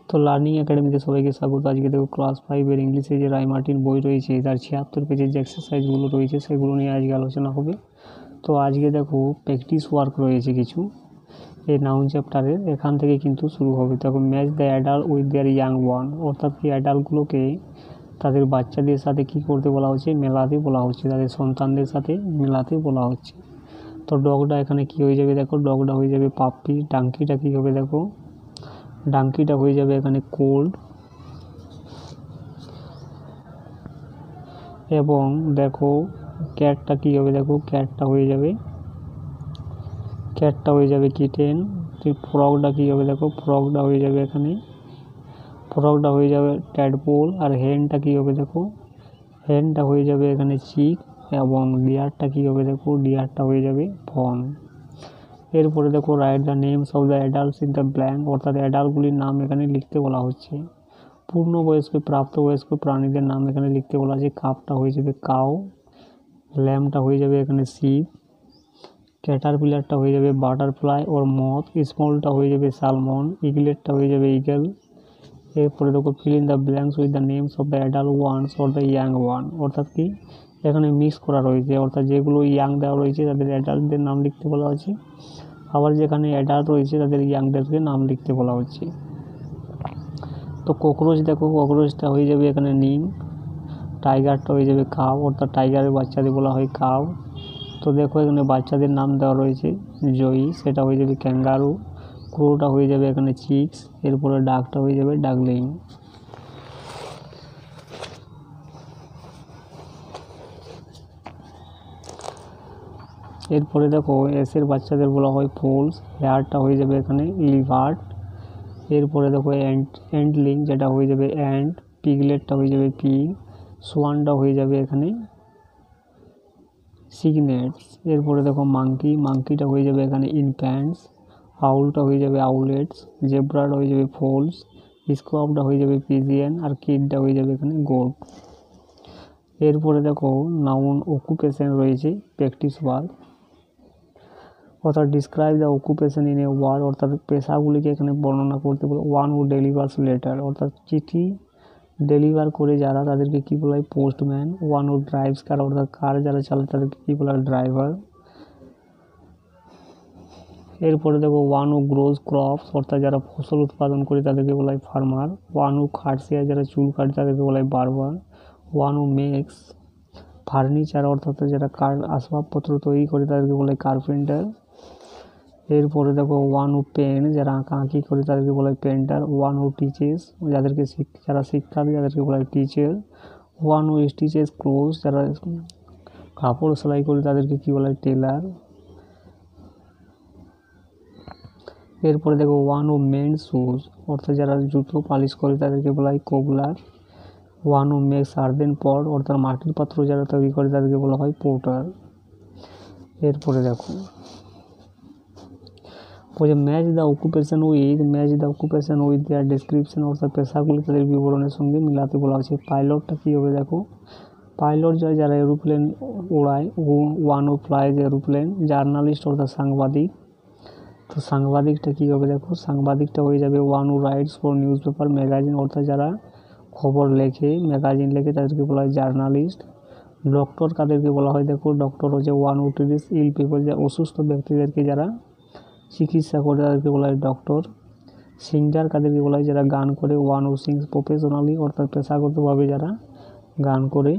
তো লার্নিং একাডেমিতে সবাইকে স্বাগত। আজকে দেখো ক্লাস 5-এর ইংলিশে যে রায় মার্টিন বই রয়েছে তার 76 পেজের যে এক্সারসাইজগুলো রয়েছে সেগুলো নিয়ে আজকে আলোচনা হবে। তো আজকে দেখো প্র্যাকটিস ওয়ার্ক রয়েছে কিছু এই নাউন চ্যাপ্টারের, এখান থেকে কিন্তু শুরু হবে। দেখো match the adult with their young one, অর্থাৎ কি অ্যাডাল্টগুলোকে তাদের বাচ্চাদের সাথে কি করতে বলা হচ্ছে, মেলাতে বলা হচ্ছে, তাদের সন্তানদের সাথে মেলাতে বলা হচ্ছে। তো ডগটা এখানে কি হয়ে যাবে, দেখো ডগটা হয়ে যাবে পাপ্পি। ডাঙ্কিটা কি হবে, দেখো ডাঙ্কিটা হয়ে যাবে এখানে কোল্ড। এবং দেখো ক্যাটটা কি হবে, দেখো ক্যাটটা হয়ে যাবে কিটেন। ফ্রগটা কি হবে, দেখো ফ্রগটা হয়ে যাবে এখানে ট্যাডপোল। আর হেনটা কি হবে, দেখো হেনটা হয়ে যাবে এখানে চিক। এবং ডিয়ারটা কি হবে, দেখো ডিয়ারটা হয়ে যাবে ফন। এরপরে দেখো write the names of the adults in the blank, অর্থাৎ অ্যাডাল্টগুলির নাম এখানে লিখতে বলা হচ্ছে। পূর্ণবয়স্ক প্রাপ্তবয়স্ক প্রাণীদের নাম এখানে লিখতে বলা আছে। কাপটা হয়ে যাবে কাউ, ল্যাম্পটা হয়ে যাবে এখানে শিপ, ক্যাটারপিলারটা হয়ে যাবে বাটারফ্লাই ওর মথ, স্মলটা হয়ে যাবে সালমন, ইগলেটটা হয়ে যাবে ইগল। এরপরে দেখো fill in the blanks with the names of the adult ones or the young one, অর্থাৎ কি এখানে মিক্স করা রয়েছে, অর্থাৎ যেগুলো ইয়াং দেওয়া রয়েছে তাদের অ্যাডাল্টদের নাম লিখতে বলা হচ্ছে, আবার যেখানে অ্যাডাল্ট রয়েছে তাদের ইয়াংদেরকে নাম লিখতে বলা হচ্ছে। তো ককরোচ দেখো ককরোচটা হয়ে যাবে এখানে নিম, টাইগারটা হয়ে যাবে কাউ, অর্থাৎ টাইগারের বাচ্চাদের বলা হয় কাউ। তো দেখো এখানে বাচ্চাদের নাম দেওয়া রয়েছে জয়ী, সেটা হয়ে যাবে ক্যাঙ্গারু। ক্রোটা হয়ে যাবে এখানে চিক্স। এরপরে ডাকটা হয়ে যাবে ডাকলিং। এরপরে দেখো এসের বাচ্চাদের বলা হয় ফোলস, হেয়ারটা হয়ে যাবে এখানে লিভার্ট। এরপরে দেখো অ্যান্টলিং, যেটা হয়ে যাবে অ্যান্ট। পিগলেটটা হয়ে যাবে পিগ, সোয়ানটা হয়ে যাবে এখানে সিগনেটস। এরপরে দেখো মাঙ্কিটা হয়ে যাবে এখানে ইনফ্যান্টস। আউলটা হয়ে যাবে আউলেটস, জেব্রাটা হয়ে যাবে ফোলস, স্কোয়াপটা হয়ে যাবে পিজিয়ান, আর কিডটা হয়ে যাবে এখানে গোট। এরপরে দেখো নাউন অকুপেশন রয়েছে প্র্যাকটিস ওয়ার্ক, অর্থাৎ describe the occupation in a word, অর্থাৎ পেশাগুলিকে এখানে বর্ণনা করতে বলে। ওয়ান হু ডেলিভার্স লেটার, অর্থাৎ চিঠি ডেলিভার করে যারা তাদেরকে কী বলা হয় পোস্টম্যান। ওয়ান হু ড্রাইভস কার, অর্থাৎ কার যারা চালায় তাদেরকে কী বলা হয় ড্রাইভার। এরপরে দেখো ওয়ান হু গ্রোজ ক্রপস, অর্থাৎ যারা ফসল উৎপাদন করে তাদেরকে বলা হয় ফার্মার। ওয়ান হু খাটসিয়া, যারা চুল কাটে তাদেরকে বলা হয় বারবার। ওয়ান হু মেক্স ফার্নিচার, অর্থাৎ যারা আসবাবপত্র তৈরি করে তাদেরকে বলা হয় কার্পেন্টার। এরপরে দেখো ওয়ান হু পেন, যারা আঁকাআঁকি করে তাদেরকে বলা হয় পেন্টার। ওয়ান হু টিচেস, যারা শিক্ষা দেয় তাদেরকে বলা হয় teacher. One who stitches clothes, যারা কাপড় সেলাই করে তাদেরকে কী বলা হয় টেলার। এরপরে দেখো ওয়ান হু মেন্ডস শুজ, অর্থাৎ যারা জুতো পালিশ করে তাদেরকে বলা হয় কোবলার। ওয়ান হু মেক্স আর্দেন পট, অর্থাৎ মাটির পাত্র যারা তৈরি করে তাদেরকে বলা হয় পোটার। এরপরে দেখো match the occupation with their description, অর্থাৎ পেশাগুলি তাদের বিবরণের সঙ্গে মিলাতে বলা হচ্ছে। পাইলটটা কী হবে, দেখো পাইলট যারা এরোপ্লেন ওড়ায়। One who flies aeroplane. Journalist অর্থাৎ সাংবাদিক, তো সাংবাদিকটা কী হবে, দেখো সাংবাদিকটা হয়ে যাবে one who writes for news paper magazine, অর্থাৎ যারা খবর লেখে ম্যাগাজিন লেখে তাদেরকে বলা হয় জার্নালিস্ট। ডক্টর কাদেরকে বলা হয়, দেখো ডক্টর হচ্ছে one who treats ill people, যা অসুস্থ ব্যক্তিদেরকে যারা চিকিৎসা করে তাদেরকে বলা হয় ডক্টর। সিঙ্গার কাদেরকে বলা হয়, যারা গান করে। ওয়ান হু সিংস প্রফেশনালি, অর্থাৎ পেশাগতভাবে যারা গান করে।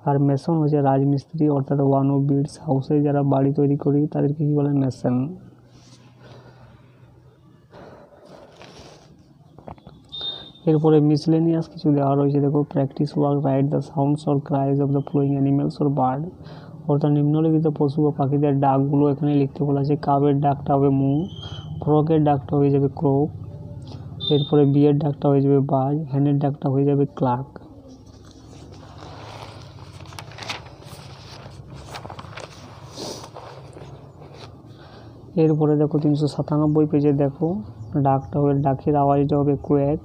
আর মেসন হচ্ছে রাজমিস্ত্রি, অর্থাৎ ওয়ান হু বিল্ডস হাউসে, যারা বাড়ি তৈরি করে তাদেরকে কী বলা হয় মেসন। এরপরে মিসলেনিয়াস কিছু দেওয়া রয়েছে, দেখো practice work write the sounds or cries of the following animals or bird, অর্থাৎ নিম্নলিখিত পশু বা পাখিদের ডাকগুলো এখানে লিখতে বলা আছে। কাবের ডাকটা হবে মু, ফ্রকের ডাকটা হয়ে যাবে ক্রোক। এরপরে বিয়ের ডাকটা হয়ে যাবে বাজ, হ্যানের ডাকটা হয়ে যাবে ক্লার্ক। এরপরে দেখো 397 পেজে দেখো ডাকের আওয়াজটা হবে কোয়াক,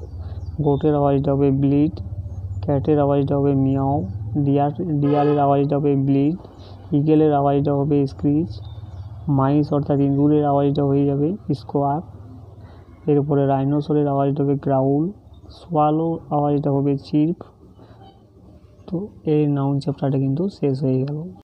গোটের আওয়াজটা হবে ব্লিড, ক্যাটের আওয়াজটা হবে মিয়াও, ডিয়ারের আওয়াজটা হবে ব্লিড, ইগলের আওয়াজটা হবে স্ক্রিচ, মাইস অর্থাৎ ইঁদুরের আওয়াজটা হয়ে যাবে স্কোয়াক। এরপরে রাইনোসরের আওয়াজটা হবে গ্রাউল, সোয়ালো আওয়াজটা হবে চির্প। তো এই নাউন চ্যাপ্টারটা কিন্তু শেষ হয়ে গেল।